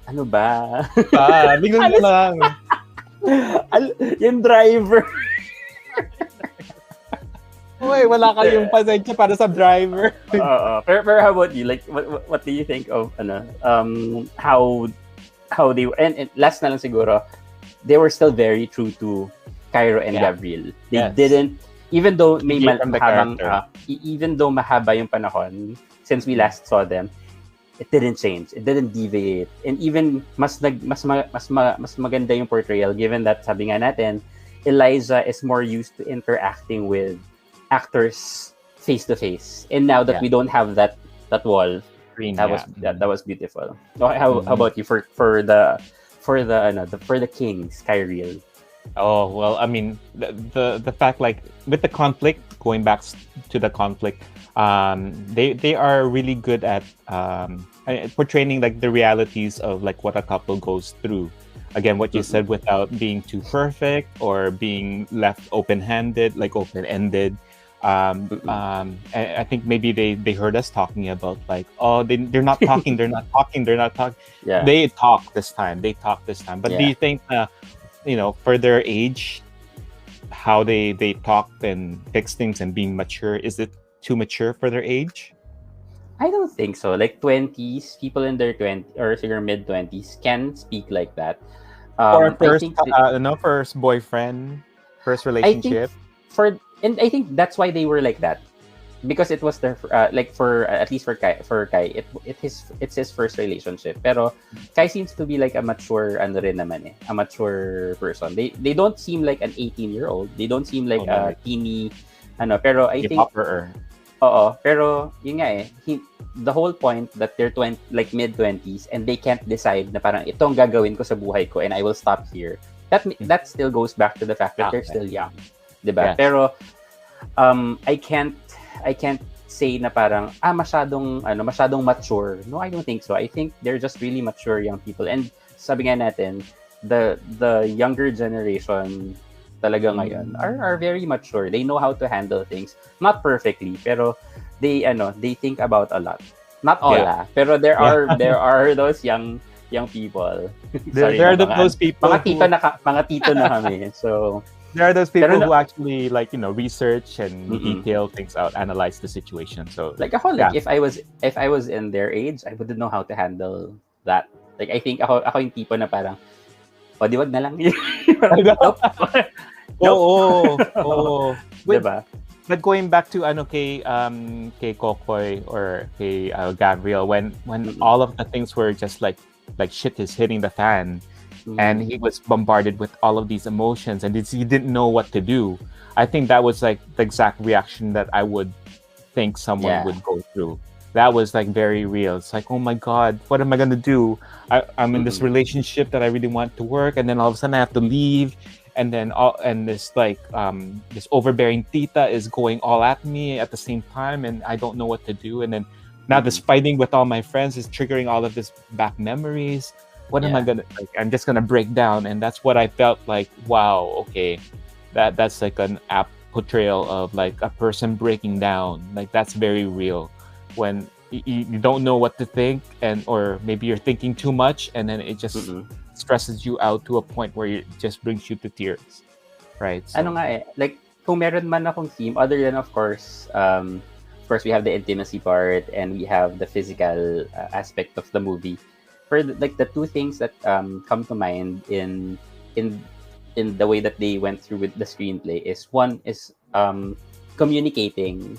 [SPEAKER 1] ano ba?
[SPEAKER 2] Biglang na lang.
[SPEAKER 1] Yung driver.
[SPEAKER 2] Uy, wala kayong pasensya para sa driver.
[SPEAKER 1] Pero how about you? Like, what do you think of how they were? And last na lang siguro, they were still very true to Cairo and Gavreel. They didn't, even though may even though mahaba yung panahon since we last saw them, it didn't change. It didn't deviate. And even mas maganda yung portrayal given that sabi nga natin, Eliza is more used to interacting with actors face to face. And now that we don't have that wall, that was beautiful. Okay, how about you for the Kings, Gavreel?
[SPEAKER 2] Oh, well, I mean, the fact, like, with the conflict, going back to the conflict, they are really good at portraying like the realities of like what a couple goes through. Again, what you said, without being too perfect or being left open-handed, like open-ended. I think maybe they heard us talking about like, they're not talking, they're not talking. Yeah. They talk this time. But do you think for their age, how they talked and fix things and being mature, is it too mature for their age?
[SPEAKER 1] I don't think so. Like 20s, people in their 20s or figure mid-20s can speak like that.
[SPEAKER 2] Or first boyfriend, first relationship.
[SPEAKER 1] I think that's why they were like that, because it was their at least for Kych, it's his first relationship. Pero Kych seems to be like a mature a mature person. They don't seem like an 18-year-old. They don't seem like a teeny pero I think pero yun nga the whole point that they're mid-20s and they can't decide na parang itong gagawin ko sa buhay ko and I will stop here. That still goes back to the fact that they're still young. Diba? Yes. Pero I can't say na parang masyadong mature. No, I don't think so. I think they're just really mature young people. And sabi nga natin, the younger generation talaga ngayon are very mature. They know how to handle things. Not perfectly, pero they think about a lot. Not all pero there are those young people.
[SPEAKER 2] Sorry, there are those people
[SPEAKER 1] mga tito na kami. So
[SPEAKER 2] there are those people who actually research and detail things out, analyze the situation. So
[SPEAKER 1] like if I was in their age, I wouldn't know how to handle that. Like I think ako yung tipo na parang di wag na lang. Diba?
[SPEAKER 2] But going back to kay Kokoy or kay Gavreel, when all of the things were just like shit is hitting the fan, and he was bombarded with all of these emotions and he didn't know what to do. I think that was like the exact reaction that I would think someone would go through. That was like very real. It's like, oh my God, what am I gonna do? I'm in this relationship that I really want to work, and then all of a sudden I have to leave, and then this overbearing Tita is going all at me at the same time, and I don't know what to do. And then now this fighting with all my friends is triggering all of this back memories. what am I
[SPEAKER 1] Yeah.
[SPEAKER 2] gonna like? I'm just gonna break down, and that's what I felt like. Wow, okay, that's like an apt portrayal of like a person breaking down. Like that's very real when you don't know what to think, and or maybe you're thinking too much, and then it just
[SPEAKER 1] Mm-mm.
[SPEAKER 2] stresses you out to a point where it just brings you to tears, right? So,
[SPEAKER 1] Ano nga like, kung meron man akong theme, other than of course we have the intimacy part and we have the physical aspect of the movie. For like the two things that come to mind in in the way that they went through with the screenplay is, one is communicating,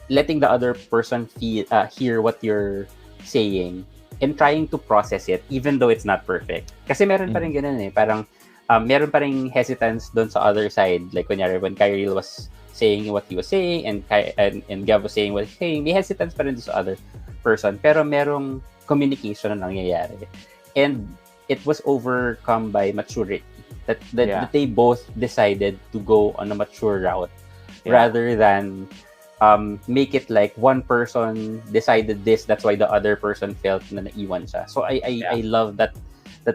[SPEAKER 1] letting the other person hear what you're saying and trying to process it even though it's not perfect. Kasi meron pa rin ganun eh, parang meron pa rin hesitance doon sa other side. Like kunyari when Gavreel was saying what he was saying and Gav was saying what he's saying, may hesitance pa rin doon sa other person. Pero merong communication na nangyayari. And it was overcome by maturity. That they both decided to go on a mature route rather than make it like one person decided this, that's why the other person felt na naiwan siya. So I love that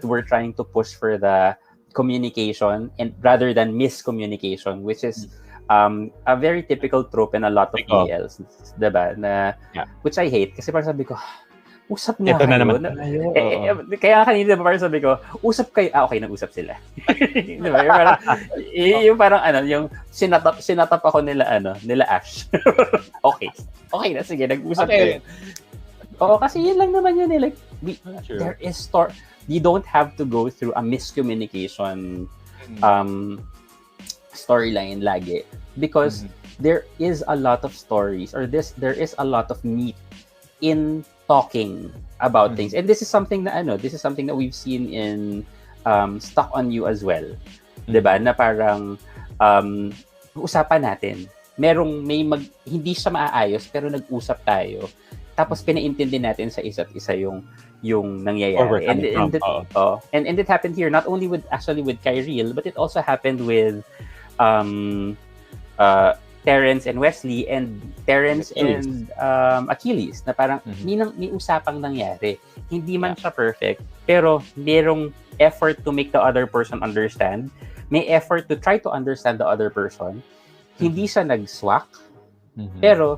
[SPEAKER 1] we're trying to push for the communication and rather than miscommunication, which is a very typical trope in a lot of BLs, diba? Which I hate kasi parang sabi ko, usap nga
[SPEAKER 2] ito na
[SPEAKER 1] kayo.
[SPEAKER 2] naman tayo.
[SPEAKER 1] Kaya kanina parang sabi ko, usap kayo. Okay, nag-usap sila. Diba? Yung parang yung sinatap ako nila Ash. Okay na, sige, nag-usap kayo. Oo, kasi yun lang naman yun eh. Like, there is you don't have to go through a miscommunication storyline lagi because there is a lot of stories or there is a lot of meat in talking about things, and this is something that we've seen in Stuck on You as well, diba? Na parang usapan natin, hindi siya maaayos pero nag-usap tayo, tapos pinaintindi natin sa isa't isa yung nangyayari, and it happened here not only with Gavreel, but it also happened with Terrence and Wesley and Terrence and Achilles, na parang may usapang nangyari. Hindi man siya perfect, pero merong effort to make the other person understand. May effort to try to understand the other person. Hindi siya nag-swak, pero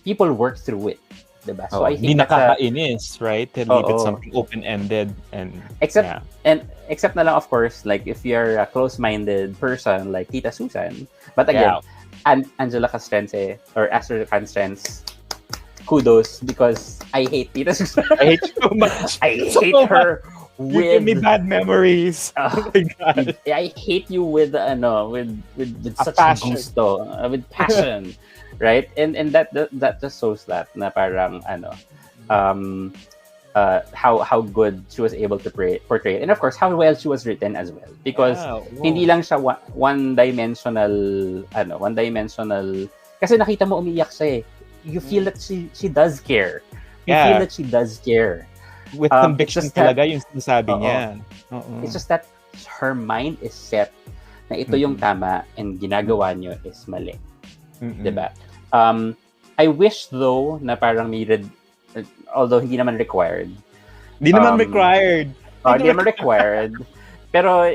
[SPEAKER 1] people work through it. Diba? So I think
[SPEAKER 2] hindi nakakainis, right? To leave it something open-ended and
[SPEAKER 1] except na lang, of course, like if you're a close-minded person like Tita Susan, but again, Angela Castrence or Astro Castrence, kudos, because I hate Tita Susan.
[SPEAKER 2] I hate so much.
[SPEAKER 1] I hate her.
[SPEAKER 2] You give me bad memories. Oh my God.
[SPEAKER 1] I hate you with such
[SPEAKER 2] passion.
[SPEAKER 1] gusto, with passion, right? And that just shows that na parang how good she was able to portray it, and of course how well she was written as well, because hindi lang siya one-dimensional kasi nakita mo umiyak siya eh. You feel that she does care. You feel that she does care.
[SPEAKER 2] With conviction talaga yung sinasabi niya.
[SPEAKER 1] It's just that her mind is set na ito yung tama and ginagawa niyo is mali. Diba? I wish though na parang although hindi naman required.
[SPEAKER 2] Hindi naman required.
[SPEAKER 1] Hindi naman required. Pero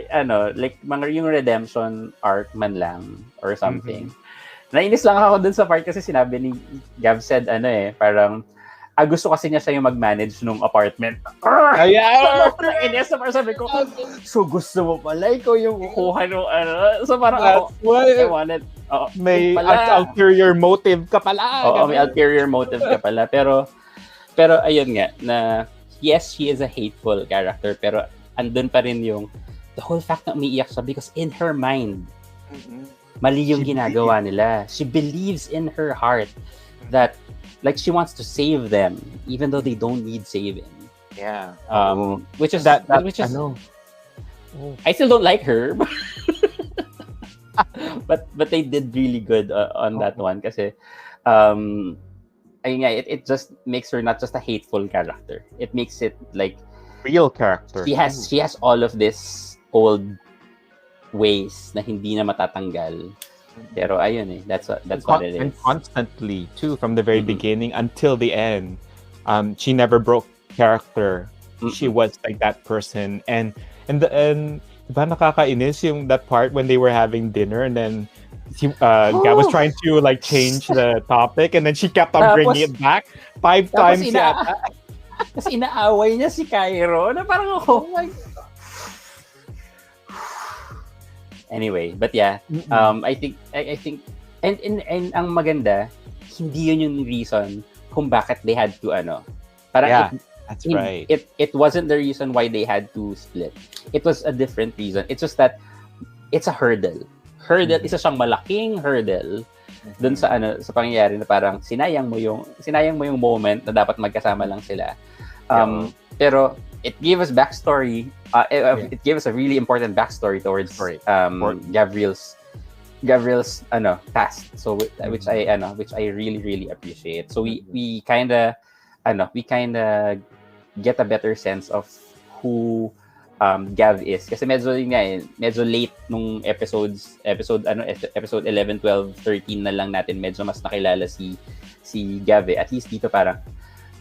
[SPEAKER 1] like yung redemption arc man lang or something. Nainis lang ako dun sa part kasi sinabi ni Gav said parang gusto kasi niya siya yung mag-manage nung apartment. Inis na parang sabi ko, so gusto mo pala ikaw yung kukuha nung So parang I wanted.
[SPEAKER 2] May ulterior motive ka pala.
[SPEAKER 1] May ulterior motive ka pala. Pero ayun nga, na yes, she is a hateful character, pero andun pa rin yung the whole fact na umiiyak siya because in her mind, mali yung ginagawa nila. She believes in her heart that like she wants to save them even though they don't need saving.
[SPEAKER 3] Yeah.
[SPEAKER 1] Which is I still don't like her. but they did really good on that one kasi it just makes her not just a hateful character. It makes it like
[SPEAKER 2] real character.
[SPEAKER 1] She has all of this old ways na hindi na matatanggal. Pero ayun that's what it is.
[SPEAKER 2] And constantly too, from the very beginning until the end, she never broke character she was like that person. And diba nakakainis yung that part when they were having dinner and then Gab was trying to like change the topic and then she kept on bringing it back 5 times yata.
[SPEAKER 1] Tapos inaaway niya si Cairo na parang ako, Anyway, but yeah, I think and ang maganda, hindi yun yung reason kung bakit they had to parang
[SPEAKER 2] that's right.
[SPEAKER 1] It wasn't the reason why they had to split. It was a different reason. It's just that it's a hurdle. Isa siyang malaking hurdle dun sa sa pangyayari na parang sinayang mo yung moment na dapat magkasama lang sila. Pero it gave us backstory. It gave us a really important backstory towards Gavreel's past. So which I really appreciate. So we kind of get a better sense of who Gav is. Kasi medyo late nung episode 11, 12, 13 na lang natin medyo mas nakilala si Gav. At least dito parang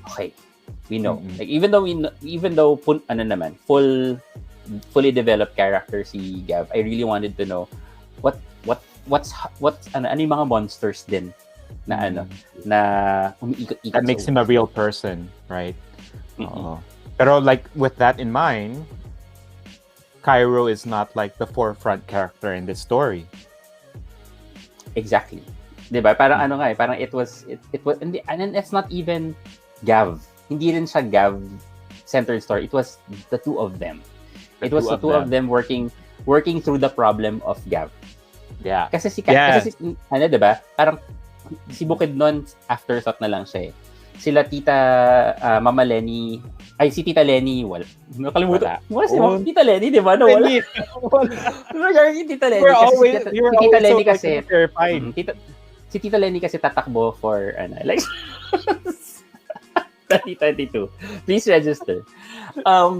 [SPEAKER 1] okay, we know. Like even though fully developed character si Gav, I really wanted to know what's yung mga monsters din na na umiikot-ikot.
[SPEAKER 2] That makes him a real person, right? Pero like with that in mind, Cairo is not like the forefront character in this story.
[SPEAKER 1] Exactly. 'Di ba? Parang parang it was and then it's not even Gav. Hindi rin siya Gav centered story. It was the two of them. It was the two of them working through the problem of Gav.
[SPEAKER 2] Yeah.
[SPEAKER 1] Kasi si 'di ba? Parang si Bukidnon afterthought na lang siya eh. Sila Tita Mama Lenny, si Tita Lenny, nakalimutan. Wala si Tita Lenny, di ba? Wala. Si Tita Lenny. Si Tita Lenny kasi, si Tita Lenny kasi tatakbo for, 2022. Please register.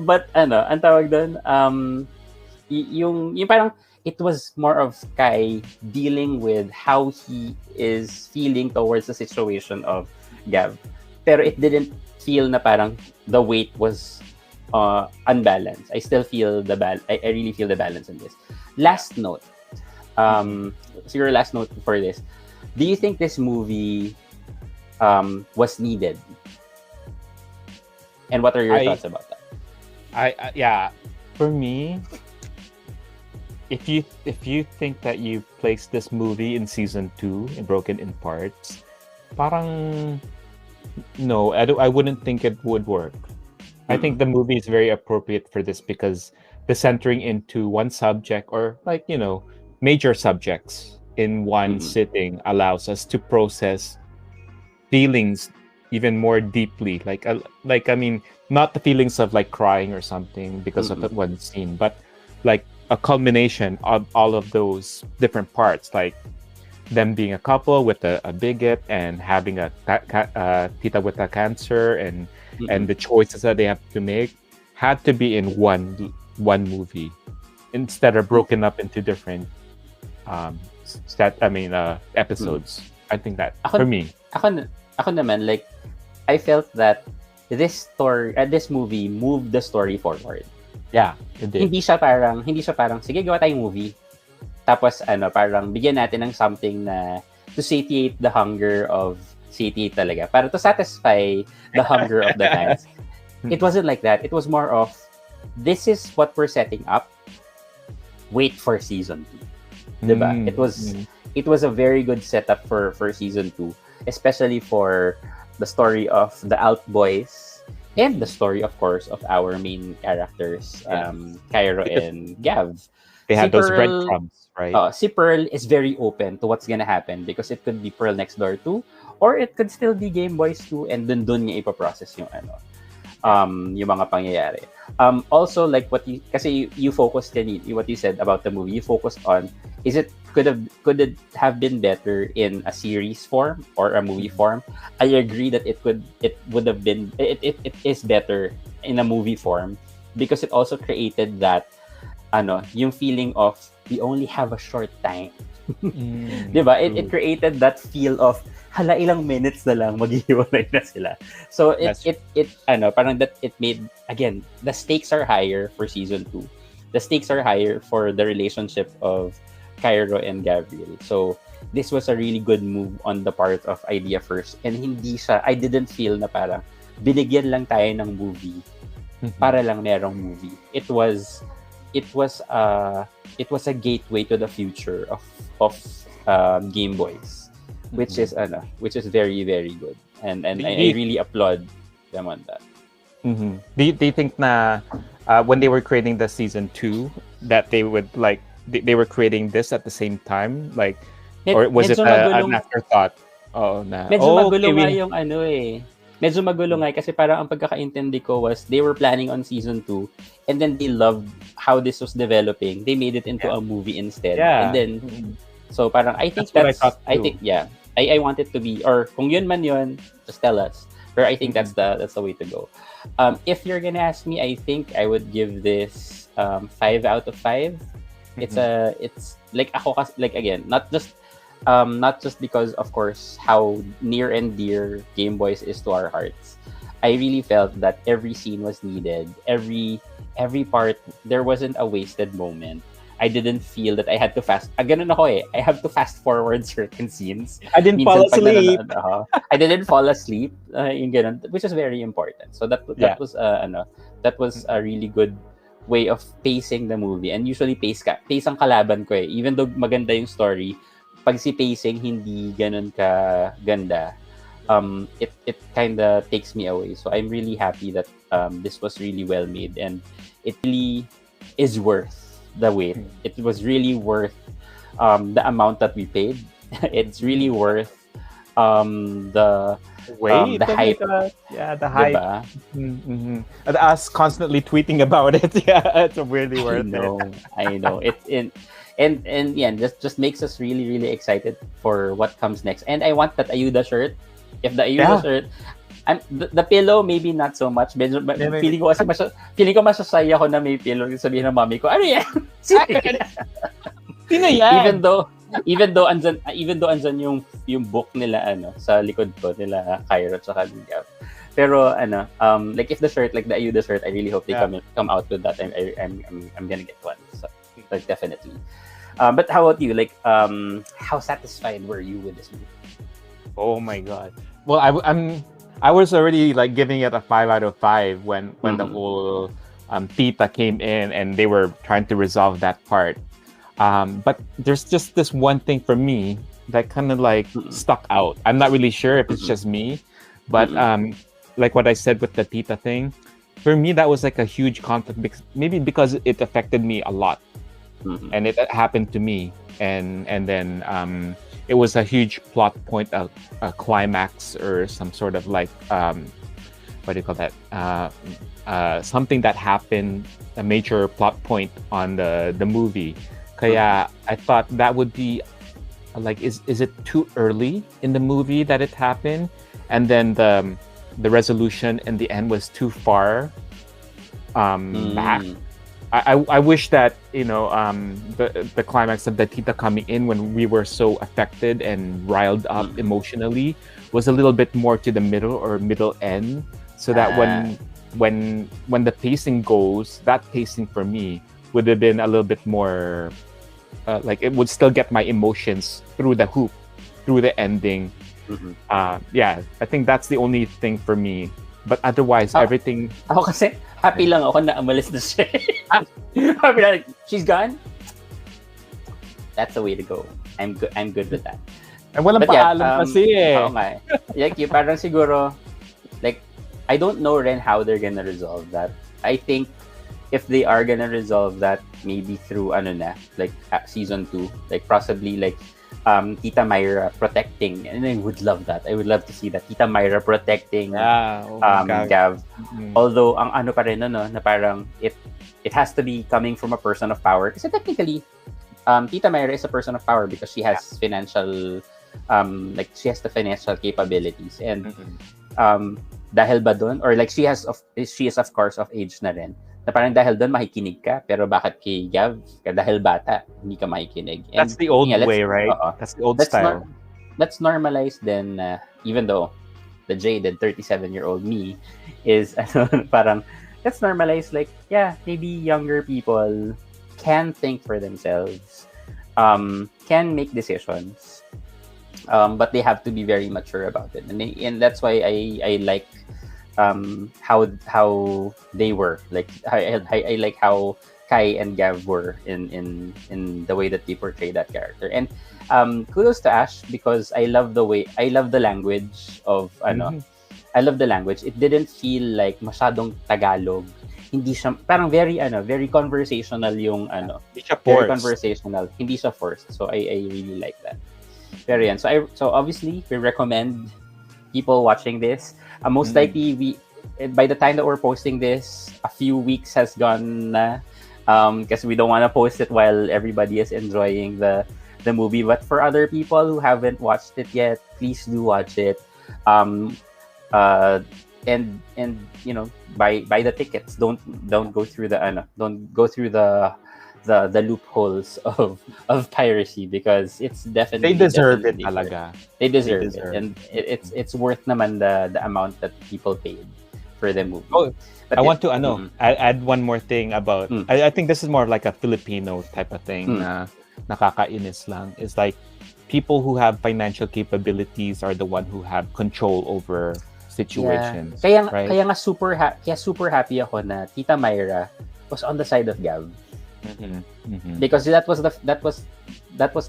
[SPEAKER 1] But, ang tawag doon, yung parang, it was more of Kai dealing with how he is feeling towards the situation of Gav. Pero it didn't feel na parang the weight was unbalanced. I still feel I really feel the balance in this. Last note. So your last note for this. Do you think this movie was needed? And what are your thoughts about that?
[SPEAKER 2] For me, if you think that you placed this movie in season 2 and broken in parts, parang no, I wouldn't think it would work. I think the movie is very appropriate for this because the centering into one subject or major subjects in one sitting allows us to process feelings even more deeply. Like I mean, not the feelings of like crying or something because of that one scene, but like a culmination of all of those different parts, like them being a couple with a bigot and having a tita with a cancer and the choices that they have to make had to be in one movie instead of broken up into different episodes. I think that for me.
[SPEAKER 1] Ako naman, like I felt that this movie moved the story forward.
[SPEAKER 2] Yeah, it did.
[SPEAKER 1] Hindi siya parang sige gawa tayong movie. Tapos parang bigyan natin ng something na to satiate the hunger of satiate talaga. Para to satisfy the hunger of the fans. It wasn't like that. It was more of this is what we're setting up. Wait for season 2. Diba? It was a very good setup for season 2, especially for the story of the Alt Boys and the story, of course, of our main characters, Cairo and Gav.
[SPEAKER 2] They had those breadcrumbs, right?
[SPEAKER 1] Si Pearl is very open to what's gonna happen because it could be Pearl Next Door 2 or it could still be Gameboys 2 and dun niya ipaprocess yung yung mga pangyayari. Also, like kasi you focused what you said about the movie, you focused on could it have been better in a series form or a movie form? I agree that it is better in a movie form because it also created that yung feeling of we only have a short time. Diba? It created that feel of hala ilang minutes na lang maghihiwalay na sila. So parang that it made, again, the stakes are higher for season 2. The stakes are higher for the relationship of Cairo and Gavreel. So this was a really good move on the part of Ideafirst, and I didn't feel na parang binigyan lang tayo ng movie para lang merong movie. It was a gateway to the future of Game Boys, which is very, very good, and I really applaud them on that.
[SPEAKER 2] Do you think na when they were creating the season 2 that they would like they were creating this at the same time, like, or was it an afterthought?
[SPEAKER 1] Medyo magulo nga yung Medyo magulo nga kasi parang ang pagkakaintindi ko was they were planning on season 2, and then they loved how this was developing. They made it into a movie instead.
[SPEAKER 2] Yeah.
[SPEAKER 1] And then so parang I think I want it to be, or kung yun man yun, just tell us. But I think that's the way to go. If you're gonna ask me, I think I would give this 5 out of 5. It's like ako like, again, not just because, of course, how near and dear Game Boys is to our hearts. I really felt that every scene was needed. Every part, there wasn't a wasted moment. I didn't feel that I had to ganun ako eh. I have to fast forward certain scenes.
[SPEAKER 2] I didn't fall asleep.
[SPEAKER 1] I didn't fall asleep. Yung ganun, which is very important. So that was a really good way of pacing the movie. And usually pace ang kalaban ko eh. Even though maganda yung story, pag si pacing hindi ganun ka ganda, it kind of takes me away. So I'm really happy that this was really well made, and it really is worth the wait. It was really worth the amount that we paid. It's really worth the
[SPEAKER 2] wait,
[SPEAKER 1] the hype.
[SPEAKER 2] The hype.
[SPEAKER 1] Diba?
[SPEAKER 2] And us constantly tweeting about it. Yeah, it's really worth it.
[SPEAKER 1] I know. It's in. And yeah, just makes us really, really excited for what comes next. And I want that Ayuda shirt. If the Ayuda shirt, the pillow maybe not so much. Feeling ko masasaya ko na may pillow. Sabihin ng mommy ko, ano yan?
[SPEAKER 2] Sino yan?
[SPEAKER 1] Even though andyan yung book nila sa likod ko nila Cairo tsaka Gav. Pero like if the shirt, like the Ayuda shirt, I really hope they come out with that. I'm gonna get one. So like definitely. But how about you? Like, how satisfied were you with this movie?
[SPEAKER 2] Oh my god! Well, I was already like giving it a 5 out of 5 when the whole Tita came in and they were trying to resolve that part. But there's just this one thing for me that kind of like stuck out. I'm not really sure if it's just me, but like what I said with the Tita thing, for me that was like a huge conflict, maybe because it affected me a lot. And it happened to me, and then it was a huge plot point, a climax, or some sort of like what do you call that? Something that happened, a major plot point on the movie. Kaya I thought that would be like, is it too early in the movie that it happened, and then the resolution in the end was too far back. I wish that the climax of the Tita coming in when we were so affected and riled up emotionally was a little bit more to the middle end, so that when the pacing goes, that pacing for me would have been a little bit more like it would still get my emotions through the hoop, through the ending. I think that's the only thing for me. But otherwise, everything.
[SPEAKER 1] Ako kasi happy lang ako na umalis na siya. Happy lang, she's gone. That's the way to go. I'm good with that.
[SPEAKER 2] And walang paalam kasi eh.
[SPEAKER 1] Oo nga. Like, parang siguro, like, I don't know rin how they're gonna resolve that. I think if they are gonna resolve that, maybe through like season 2, like possibly like Tita Myra protecting, and I would love that. I would love to see that Tita Myra protecting Gav. Although ang pa rin na parang it has to be coming from a person of power. Kasi technically, Tita Myra is a person of power because she has financial, like she has the financial capabilities, and dahil ba dun, or like she is of course of age na rin. Na parang dahil doon makikinig ka, pero bakit kay Gav, dahil bata, hindi ka makikinig.
[SPEAKER 2] That's the old way, right? That's the old style.
[SPEAKER 1] let's normalize then, even though the jaded 37-year-old me is ano, parang let's normalize like yeah, maybe younger people can think for themselves, can make decisions, but they have to be very mature about it, and that's why I like how they were like I like how Kai and Gav were in the way that they portray that character. And kudos to Ash because I love the language of ano.
[SPEAKER 2] Mhm.
[SPEAKER 1] I love the language. It didn't feel like masyadong Tagalog. Hindi siya parang very conversational yung ano.
[SPEAKER 2] Hindi siya
[SPEAKER 1] Very
[SPEAKER 2] forced.
[SPEAKER 1] conversational. Hindi siya forced. So I really like that. Pero yan. So obviously we recommend people watching this. Most likely by the time that we're posting this, a few weeks has gone na. Because we don't want to post it while everybody is enjoying the movie. But for other people who haven't watched it yet, please do watch it. And you know, buy the tickets. Don't go through the loopholes of piracy because it's definitely
[SPEAKER 2] They deserve it
[SPEAKER 1] definitely
[SPEAKER 2] talaga.
[SPEAKER 1] They deserve it,
[SPEAKER 2] deserve
[SPEAKER 1] and it's worth naman the amount that people paid for the movie.
[SPEAKER 2] Oh,
[SPEAKER 1] But
[SPEAKER 2] I
[SPEAKER 1] yeah,
[SPEAKER 2] want to add one more thing about I think this is more like a Filipino type of thing na nakakainis lang. It's like people who have financial capabilities are the one who have control over situations.
[SPEAKER 1] Kaya
[SPEAKER 2] right?
[SPEAKER 1] kaya nga super happy ako na Tita Myra was on the side of Gav because that was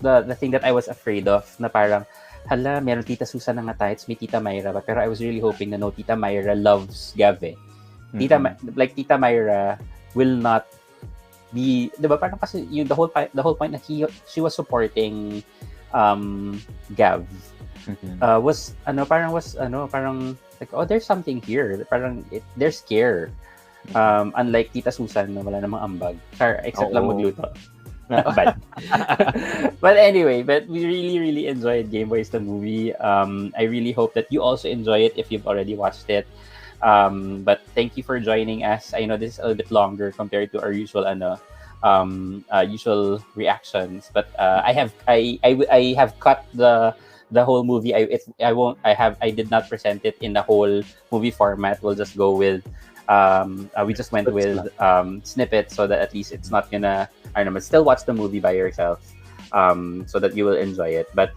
[SPEAKER 1] the thing that I was afraid of na parang hala meron Tita Susan na nga tayo, may Tita Myra ba, pero I was really hoping na no, Tita Myra loves Gav eh. Tita Myra will not be, 'di ba? Parang kasi yung the whole point na she was supporting Gav was parang like oh there's something here. Parang there's care. Unlike Tita Susan na wala namang ambag. Except lang magluto. But anyway, we really enjoyed Gameboys the movie. I really hope that you also enjoy it if you've already watched it. But thank you for joining us. I know this is a little bit longer compared to our usual usual reactions, but I have cut the whole movie. I did not present it in the whole movie format. We'll just go with we just went with snippets so that at least it's not gonna, I don't know, but still watch the movie by yourself so that you will enjoy it. But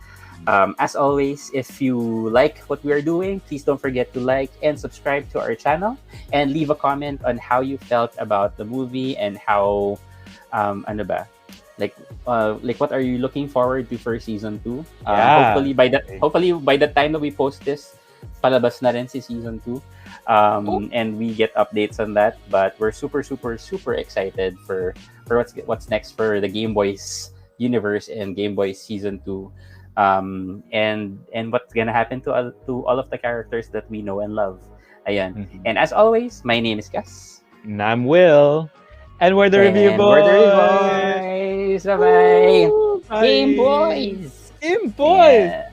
[SPEAKER 1] as always, if you like what we are doing, please don't forget to like and subscribe to our channel and leave a comment on how you felt about the movie and how ano ba, like what are you looking forward to for season 2? Hopefully by the time that we post this, palabas na rin si season 2. And we get updates on that, but we're super excited for what's next for the Game Boys universe and Game Boys season 2. And what's gonna happen to all of the characters that we know and love. Ayan. And as always, my name is Gus.
[SPEAKER 2] And I'm Will. And we're the review boys.
[SPEAKER 1] We're the review boys. Bye-bye.
[SPEAKER 2] Bye.
[SPEAKER 1] Game Boys.
[SPEAKER 2] Game Boys.
[SPEAKER 1] Yeah.